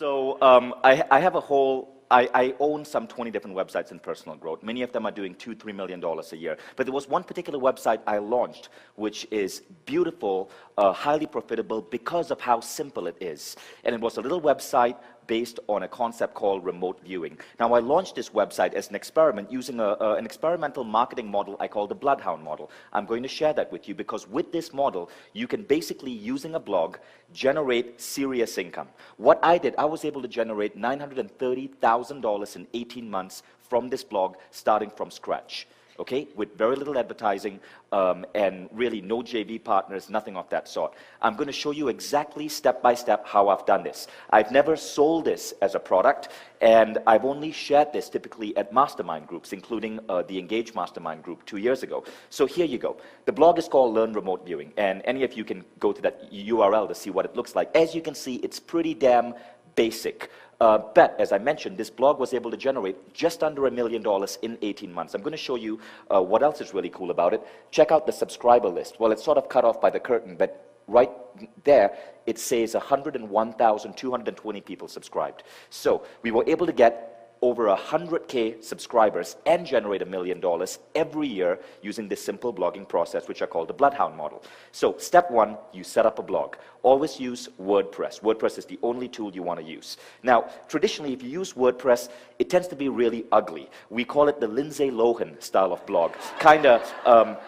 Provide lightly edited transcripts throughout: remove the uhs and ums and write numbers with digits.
I have a whole, I own some 20 different websites in personal growth. Many of them are doing $2, $3 million a year. But there was one particular website I launched, which is beautiful, highly profitable because of how simple it is. And it was a little website based on a concept called remote viewing. Now, I launched this website as an experiment using an experimental marketing model I call the Bloodhound model. I'm going to share that with you because with this model, you can basically, using a blog, generate serious income. What I did, I was able to generate $930,000 in 18 months from this blog, starting from scratch. Okay, with very little advertising and really no JV partners, nothing of that sort. I'm going to show you exactly step by step how I've done this. I've never sold this as a product, and I've only shared this typically at mastermind groups, including the Engage Mastermind group 2 years ago. So here you go. The blog is called Learn Remote Viewing, and any of you can go to that URL to see what it looks like. As you can see, it's pretty damn basic. But as I mentioned, this blog was able to generate just under $1 million in 18 months. I'm going to show you what else is really cool about it. Check out the subscriber list. Well, it's sort of cut off by the curtain, but right there, it says 101,220 people subscribed. So we were able to get over 100K subscribers and generate $1 million every year using this simple blogging process, which I call the Bloodhound model. So step one, you set up a blog. Always use WordPress. WordPress is the only tool you want to use. Now, traditionally, if you use WordPress, it tends to be really ugly. We call it the Lindsay Lohan style of blog. Kind of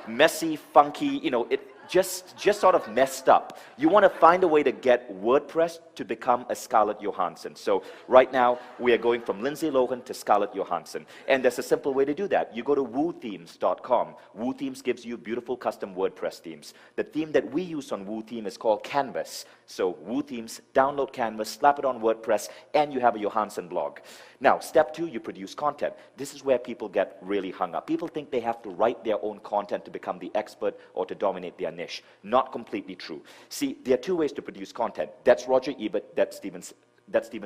messy, funky, you know, just sort of messed up. You want to find a way to get WordPress to become a Scarlett Johansson. So right now, we are going from Lindsay Lohan to Scarlett Johansson. And there's a simple way to do that. You go to woothemes.com. WooThemes gives you beautiful custom WordPress themes. The theme that we use on WooTheme is called Canvas. So WooThemes, download Canvas, slap it on WordPress, and you have a Johansson blog. Now, step two, you produce content. This is where people get really hung up. People think they have to write their own content to become the expert or to dominate their niche. Not completely true. See, there are two ways to produce content. That's Roger Ebert, that's Steven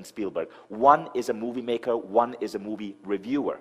Spielberg. One is a movie maker, one is a movie reviewer.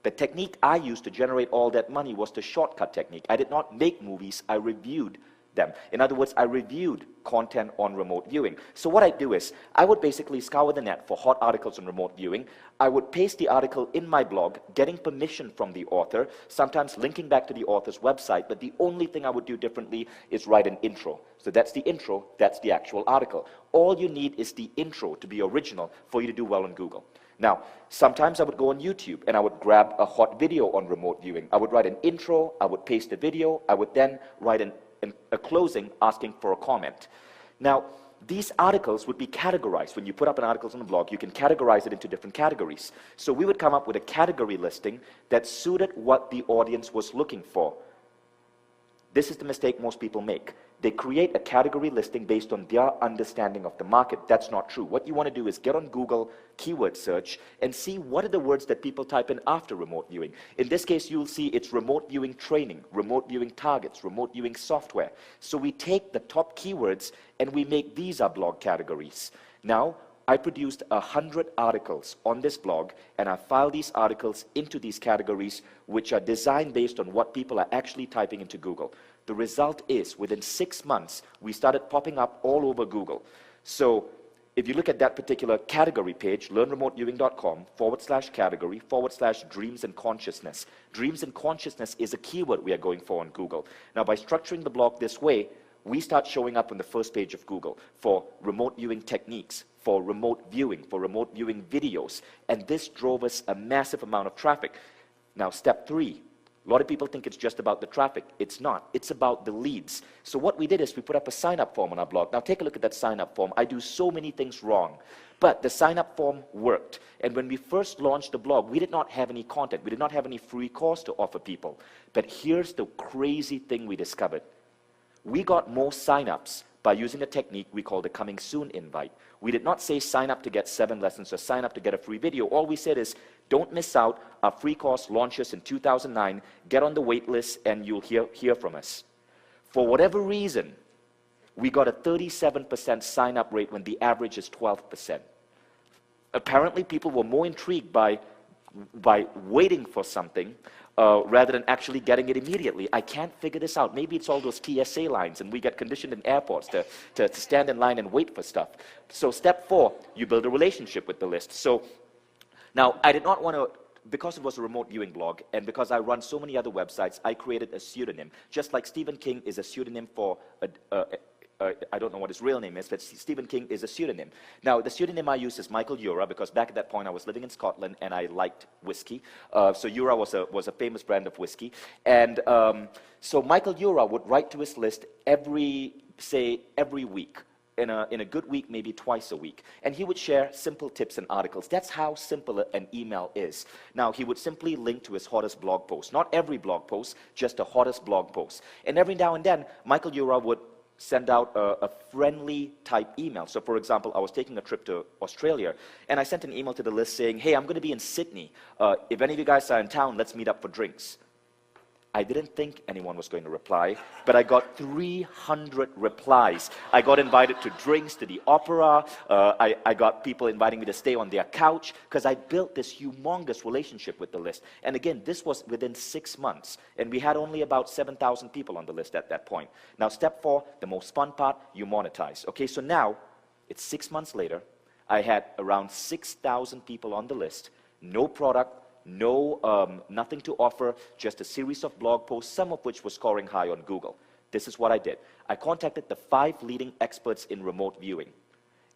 The technique I used to generate all that money was the shortcut technique. I did not make movies, I reviewed them. In other words, I reviewed content on remote viewing. So what I do is, I would basically scour the net for hot articles on remote viewing. I would paste the article in my blog, getting permission from the author, sometimes linking back to the author's website, but the only thing I would do differently is write an intro. So that's the intro, that's the actual article. All you need is the intro to be original for you to do well on Google. Now, sometimes I would go on YouTube and I would grab a hot video on remote viewing. I would write an intro, I would paste the video, I would then write a closing asking for a comment. Now, these articles would be categorized. When you put up an article on the blog, you can categorize it into different categories. So we would come up with a category listing that suited what the audience was looking for. This is the mistake most people make. They create a category listing based on their understanding of the market. That's not true. What you want to do is get on Google keyword search and see what are the words that people type in after remote viewing. In this case, you'll see it's remote viewing training, remote viewing targets, remote viewing software. So we take the top keywords and we make these our blog categories. Now, I produced 100 articles on this blog, and I filed these articles into these categories, which are designed based on what people are actually typing into Google. The result is, within 6 months, we started popping up all over Google. So if you look at that particular category page, learnremoteviewing.com/category/dreams and consciousness. Dreams and consciousness is a keyword we are going for on Google. Now, by structuring the blog this way, we start showing up on the first page of Google for remote viewing techniques, for remote viewing videos, and this drove us a massive amount of traffic. Now, step three, a lot of people think it's just about the traffic. It's not. It's about the leads. So what we did is we put up a sign-up form on our blog. Now, take a look at that sign-up form. I do so many things wrong, but the sign-up form worked. And when we first launched the blog, we did not have any content. We did not have any free course to offer people. But here's the crazy thing we discovered. We got more sign-ups by using a technique we call the coming soon invite. We did not say sign up to get 7 lessons or sign up to get a free video. All we said is don't miss out. Our free course launches in 2009. Get on the wait list and you'll hear from us. For whatever reason, we got a 37% sign up rate when the average is 12%. Apparently people were more intrigued by waiting for something rather than actually getting it immediately. I can't figure this out. Maybe it's all those TSA lines, and we get conditioned in airports to stand in line and wait for stuff. So step 4, you build a relationship with the list. So now, I did not want to, because it was a remote viewing blog, and because I run so many other websites, I created a pseudonym. Just like Stephen King is a pseudonym for I don't know what his real name is, but Stephen King is a pseudonym. Now, the pseudonym I use is Michael Ura, because back at that point I was living in Scotland and I liked whiskey. So Ura was a famous brand of whiskey. And so Michael Ura would write to his list every week. In a good week, maybe twice a week. And he would share simple tips and articles. That's how simple an email is. Now, he would simply link to his hottest blog post. Not every blog post, just the hottest blog post. And every now and then, Michael Ura would send out a friendly type email. So for example, I was taking a trip to Australia, and I sent an email to the list saying, hey, I'm going to be in Sydney. If any of you guys are in town, let's meet up for drinks. I didn't think anyone was going to reply, but I got 300 replies. I got invited to drinks, to the opera. I got people inviting me to stay on their couch, because I built this humongous relationship with the list. And again, this was within 6 months, and we had only about 7,000 people on the list at that point. Now, step 4, the most fun part, you monetize. Okay, so now, it's 6 months later. I had around 6,000 people on the list, no product, nothing to offer, just a series of blog posts, some of which were scoring high on Google. This is what I did. I contacted the 5 leading experts in remote viewing,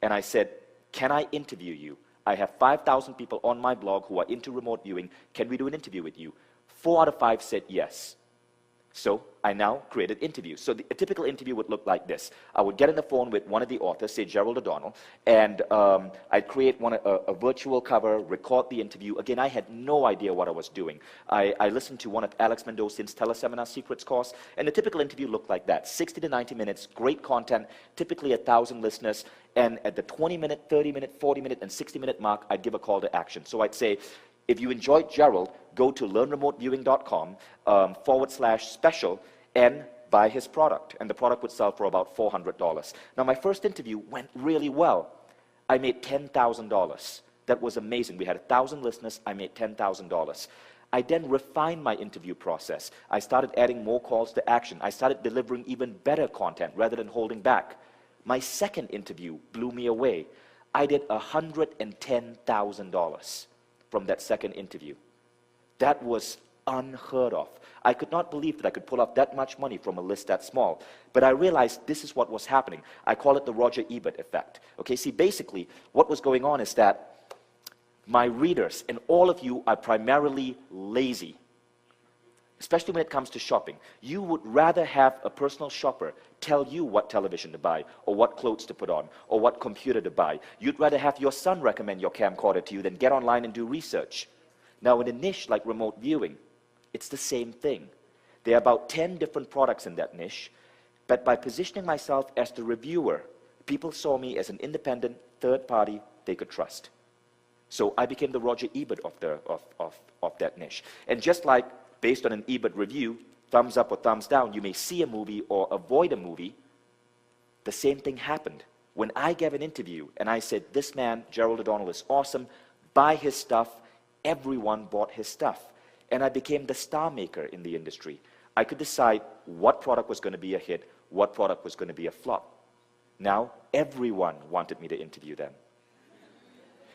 and I said, can I interview you? I have 5,000 people on my blog who are into remote viewing. Can we do an interview with you? 4 out of 5 said yes. So I now created interviews. So a typical interview would look like this. I would get on the phone with one of the authors, say Gerald O'Donnell, and I'd create a virtual cover, record the interview. Again, I had no idea what I was doing. I listened to one of Alex Mendoz's Teleseminar Secrets course, and the typical interview looked like that. 60 to 90 minutes, great content, typically 1,000 listeners, and at the 20-minute, 30-minute, 40-minute, and 60-minute mark, I'd give a call to action. So I'd say, if you enjoyed Gerald, go to learnremoteviewing.com /special and buy his product. And the product would sell for about $400. Now, my first interview went really well. I made $10,000. That was amazing. We had 1,000 listeners. I made $10,000. I then refined my interview process. I started adding more calls to action. I started delivering even better content rather than holding back. My second interview blew me away. I did $110,000 from that second interview. That was unheard of. I could not believe that I could pull off that much money from a list that small. But I realized this is what was happening. I call it the Roger Ebert effect. Okay, see, basically, what was going on is that my readers, and all of you are primarily lazy, especially when it comes to shopping. You would rather have a personal shopper tell you what television to buy, or what clothes to put on, or what computer to buy. You'd rather have your son recommend your camcorder to you than get online and do research. Now, in a niche like remote viewing, it's the same thing. There are about 10 different products in that niche, but by positioning myself as the reviewer, people saw me as an independent third party they could trust. So I became the Roger Ebert of that niche. And just like based on an Ebert review, thumbs up or thumbs down, you may see a movie or avoid a movie, the same thing happened. When I gave an interview and I said, this man, Gerald O'Donnell, is awesome, buy his stuff, everyone bought his stuff. And I became the star maker in the industry. I could decide what product was going to be a hit, what product was going to be a flop. Now, everyone wanted me to interview them.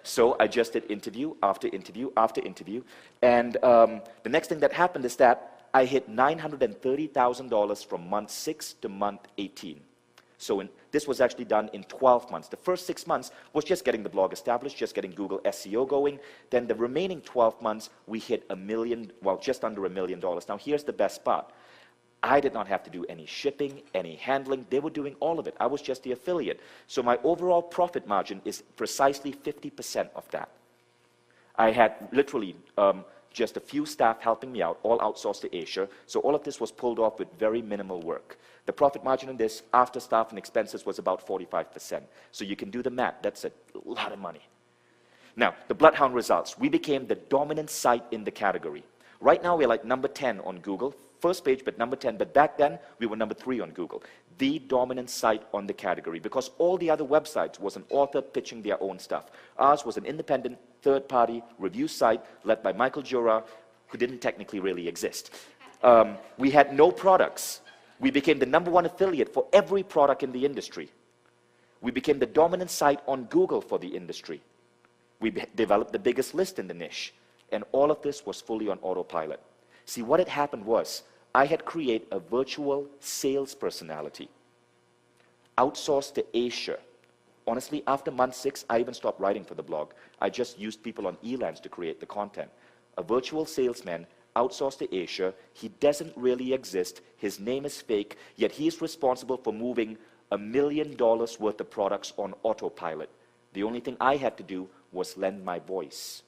So I just did interview after interview after interview. And the next thing that happened is that I hit $930,000 from month 6 to month 18. So this was actually done in 12 months. The first 6 months was just getting the blog established, just getting Google SEO going. Then the remaining 12 months, we hit just under $1 million. Now here's the best part. I did not have to do any shipping, any handling. They were doing all of it. I was just the affiliate. So my overall profit margin is precisely 50% of that. I had literally just a few staff helping me out, all outsourced to Asia. So all of this was pulled off with very minimal work. The profit margin on this, after staff and expenses, was about 45%. So you can do the math. That's a lot of money. Now, the Bloodhound results. We became the dominant site in the category. Right now, we're like number 10 on Google. First page, but number 10. But back then, we were number 3 on Google. The dominant site on the category, because all the other websites was an author pitching their own stuff. Ours was an independent, third-party review site led by Michael Jura, who didn't technically really exist. We had no products. We became the #1 affiliate for every product in the industry. We became the dominant site on Google for the industry. We developed the biggest list in the niche. And all of this was fully on autopilot. See, what had happened was, I had created a virtual sales personality, outsourced to Asia. Honestly, after month 6, I even stopped writing for the blog. I just used people on Elance to create the content. A virtual salesman, outsourced to Asia. He doesn't really exist. His name is fake, yet he is responsible for moving $1 million worth of products on autopilot. The only thing I had to do was lend my voice.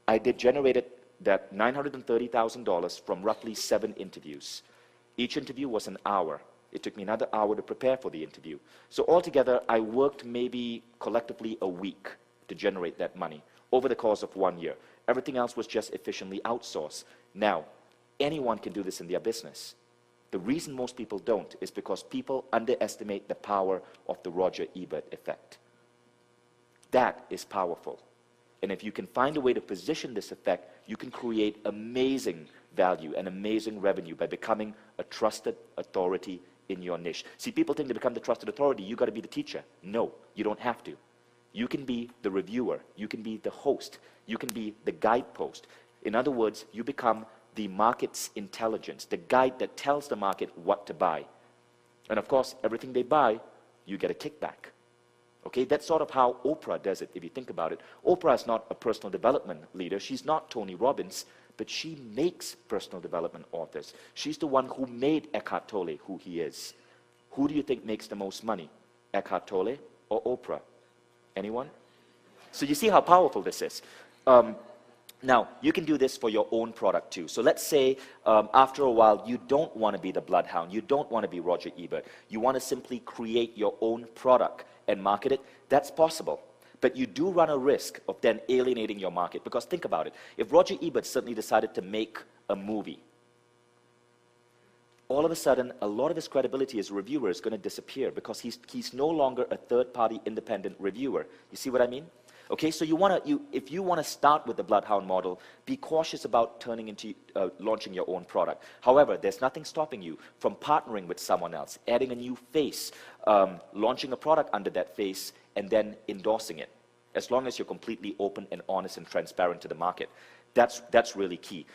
I generated that $930,000 from roughly 7 interviews. Each interview was an hour. It took me another hour to prepare for the interview. So altogether, I worked maybe collectively a week to generate that money over the course of 1 year. Everything else was just efficiently outsourced. Now, anyone can do this in their business. The reason most people don't is because people underestimate the power of the Roger Ebert effect. That is powerful. And if you can find a way to position this effect, you can create amazing value and amazing revenue by becoming a trusted authority in your niche. See, people think to become the trusted authority, you got to be the teacher. No, you don't have to. You can be the reviewer. You can be the host. You can be the guidepost. In other words, you become the market's intelligence, the guide that tells the market what to buy. And of course, everything they buy, you get a kickback. Okay, that's sort of how Oprah does it, if you think about it. Oprah is not a personal development leader. She's not Tony Robbins, but she makes personal development authors. She's the one who made Eckhart Tolle who he is. Who do you think makes the most money? Eckhart Tolle or Oprah? Anyone? So you see how powerful this is. Now, you can do this for your own product too. So let's say after a while, you don't want to be the Bloodhound. You don't want to be Roger Ebert. You want to simply create your own product and market it. That's possible. But you do run a risk of then alienating your market. Because think about it. If Roger Ebert suddenly decided to make a movie, all of a sudden, a lot of his credibility as a reviewer is going to disappear because he's no longer a third-party independent reviewer. You see what I mean? Okay, so if you want to start with the Bloodhound model, be cautious about launching your own product. However, there's nothing stopping you from partnering with someone else, adding a new face, launching a product under that face, and then endorsing it. As long as you're completely open and honest and transparent to the market. That's really key.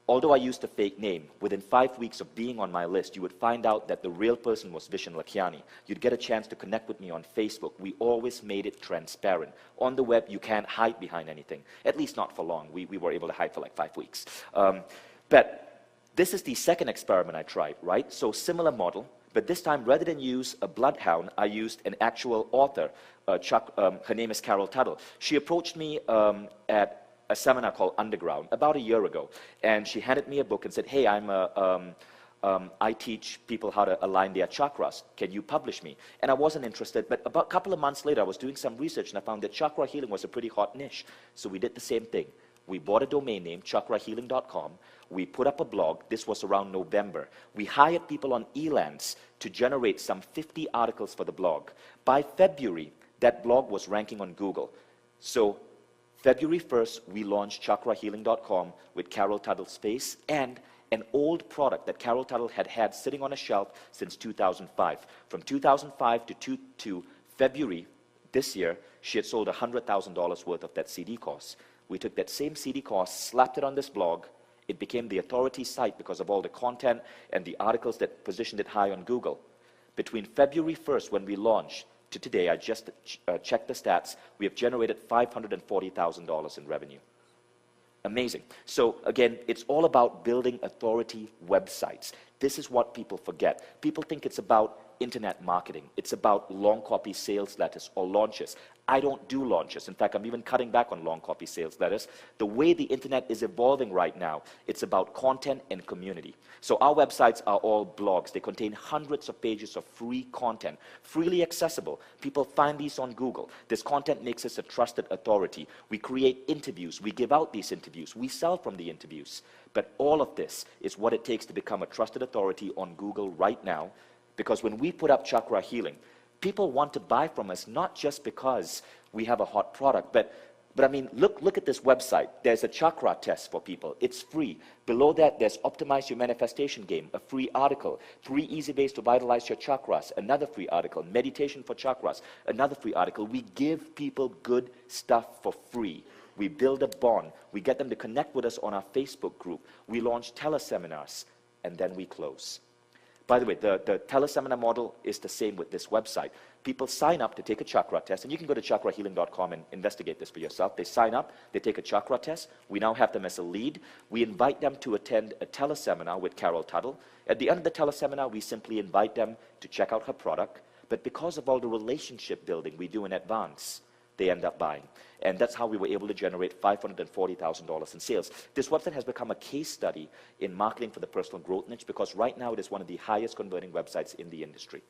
Although I used a fake name, within 5 weeks of being on my list, you would find out that the real person was Vishen Lakhiani. You'd get a chance to connect with me on Facebook. We always made it transparent. On the web, you can't hide behind anything, at least not for long. We were able to hide for like 5 weeks. But this is the second experiment I tried, right? So similar model, but this time, rather than use a Bloodhound, I used an actual author, her name is Carol Tuttle. She approached me at a seminar called Underground about a year ago, and she handed me a book and said, hey, I teach people how to align their chakras. Can you publish me? And I wasn't interested, but about a couple of months later, I was doing some research, and I found that chakra healing was a pretty hot niche. So we did the same thing. We bought a domain name, chakrahealing.com. We put up a blog. This was around November. We hired people on Elance to generate some 50 articles for the blog. By February, that blog was ranking on Google. So February 1st, we launched chakrahealing.com with Carol Tuttle's face and an old product that Carol Tuttle had sitting on a shelf since 2005. From 2005 to February this year, she had sold $100,000 worth of that CD course. We took that same CD course, slapped it on this blog. It became the authority site because of all the content and the articles that positioned it high on Google. Between February 1st, when we launched, to today, I just checked the stats, we have generated $540,000 in revenue. Amazing. So again, it's all about building authority websites. This is what people forget. People think it's about internet marketing. It's about long copy sales letters or launches. I don't do launches. In fact, I'm even cutting back on long copy sales letters. The way the internet is evolving right now, it's about content and community. So our websites are all blogs. They contain hundreds of pages of free content, freely accessible. People find these on Google. This content makes us a trusted authority. We create interviews. We give out these interviews. We sell from the interviews. But all of this is what it takes to become a trusted authority on Google right now. Because when we put up Chakra Healing, people want to buy from us not just because we have a hot product, but But I mean, look at this website. There's a chakra test for people. It's free. Below that, there's Optimize Your Manifestation Game, a free article. 3 easy ways to vitalize your chakras, another free article. Meditation for chakras, another free article. We give people good stuff for free. We build a bond. We get them to connect with us on our Facebook group. We launch teleseminars, and then we close. By the way, the teleseminar model is the same with this website. People sign up to take a chakra test, and you can go to chakrahealing.com and investigate this for yourself. They sign up, they take a chakra test. We now have them as a lead. We invite them to attend a teleseminar with Carol Tuttle. At the end of the teleseminar, we simply invite them to check out her product. But because of all the relationship building we do in advance, they end up buying. And that's how we were able to generate $540,000 in sales. This website has become a case study in marketing for the personal growth niche because right now it is one of the highest converting websites in the industry.